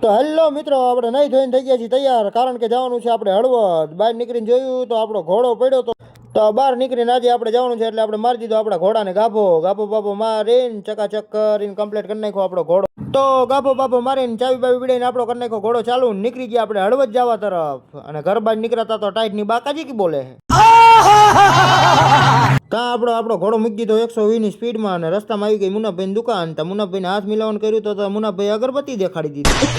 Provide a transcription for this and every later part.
તો હેલો મિત્રો, આપણે નહીં ધોઈને થઈ ગયા છીએ તૈયાર, કારણ કે જવાનું છે આપણે હળવદ. બહાર નીકળીને જોયું તો આપણો ઘોડો પડ્યો તો બહાર નીકળીને આજે આપણે જવાનું છે એટલે આપણે મારી દીધો આપણા ઘોડાને ગાભો બાપો મારીને ચકાચક કરીને કમ્પ્લીટ કરી નાખ્યો આપણો ઘોડો. તો ગાભો બાપો મારીને ચાવી બાવી પીડીને આપણો કરી નાખ્યો ઘોડો ચાલુ. નીકળી ગયા આપણે હળવદ જવા તરફ, અને ઘર બહાર નીકળતા તો ટાઈટની બાકાજી કી બોલે ત્યાં આપણો ઘોડો મૂકી દીધો 120 ની સ્પીડમાં, અને રસ્તામાં આવી ગઈ મુનાભાઈની દુકાન. તો મુનાભાઈને હાથ મિલાવવાનું કર્યું તો મુનાભાઈ અગરબત્તી દેખાડી દીધી.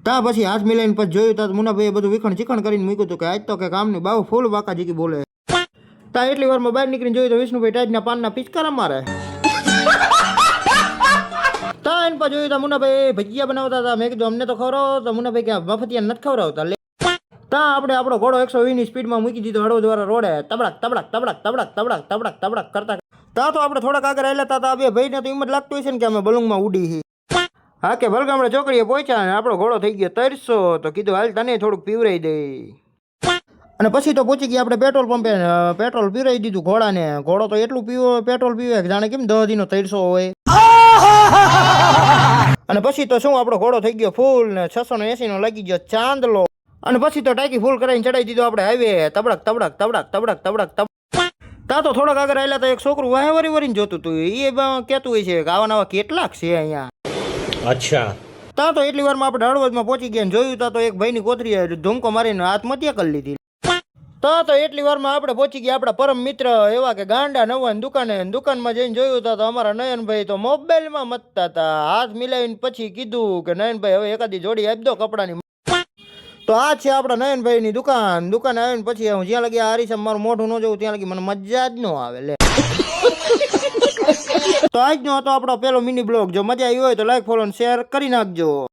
ત્યાં પછી હાથ મિલાવીને પછી જોયું તો મુનાભાઈએ બધું વિખણ ચીખણ કરીને મૂક્યું હતું કે આજ તો કે કામની બાવ ફૂલ બાકાજી કી બોલે. ત્યાં એટલી વારમાં બહાર નીકળીને જોયું તો વિષ્ણુભાઈ ટાઈટના પાનના પિચકારા મારે. ત્યાં એને પછી જોયું તો મુનાભાઈ ભજીયા બનાવતા હતા. મેં કીધું અમને તો ખવડાવો, તો મુનાભાઈ ક્યાં મફતિયા નથી ખવડાવતા. ત્યાં આપણે આપણો ઘોડો 120 ની સ્પીડમાં મૂકી દીધો હળવદ વાળા રોડે. તબડક તબડક તબડક તબડક તબડક તબડક તબડક કરતા ત્યાં તો આપણે થોડાક આગળ આવેલા હતા. બે ભાઈને તો એમ જ લાગતું હોય છે ને કે અમે બલુંગમાં ઉડી હી. હા કે ભલગામડે ચોકડીએ પહોંચ્યા અને આપણો ઘોડો થઈ ગયો 300. તો કીધું હાલ તને થોડુંક પીવરાઈ દે. અને પછી તો પહોંચી ગયા આપણે પેટ્રોલ પંપે. પેટ્રોલ પીવરાઈ દીધું ઘોડાને. ઘોડો તો એટલું પેટ્રોલ પીવે જાણે કેમ 10 દીનો 300 હોય. અને પછી તો શું આપણો ઘોડો થઈ ગયો ફૂલ ને 680 નો લાગી ગયો ચાંદલો. અને પછી તો ટાંકી ફૂલ કરાવીને ચડાવી દીધો આપણે હાઈવે. તબડક તબડક તબડક તબડક તબડક તબડક. ત્યાં તો થોડાક આગળ આવેલા તો એક છોકરું વાહે વરીને જોતું હતું. એ કહેતું હોય છે કે આવા નવા કેટલાક છે અહીંયા. અચ્છા. ત્યાં તો એટલી વારમાં આપણે હળવદમાં પહોંચી ગયા ને જોયું તો એક ભાઈની કોથરીએ ધૂમકો મારીને આત્મહત્યા કરી લીધી. તો એટલી વારમાં આપણે પહોંચી ગયા આપણા પરમ મિત્ર એવા કે ગાંડા નવાની દુકાનમાં જઈને જોયું તો અમારા નયનભાઈ તો મોબાઈલમાં મતતા હતા. હાથ મિલાવીને પછી કીધું કે નયનભાઈ હવે એકાદી જોડી આપી દો કપડાની. તો આ છે આપણા નયનભાઈની દુકાન આવીને પછી હું જ્યાં લગી આ હરીશ મારું મોઢું ન જોઉં ત્યાં લગી મને મજા જ ન આવે લે. તો આજનો હતો આપણો પેલો મિની બ્લોગ. જો મજા આવી હોય તો લાઈક ફોલો અને શેર કરી નાખજો.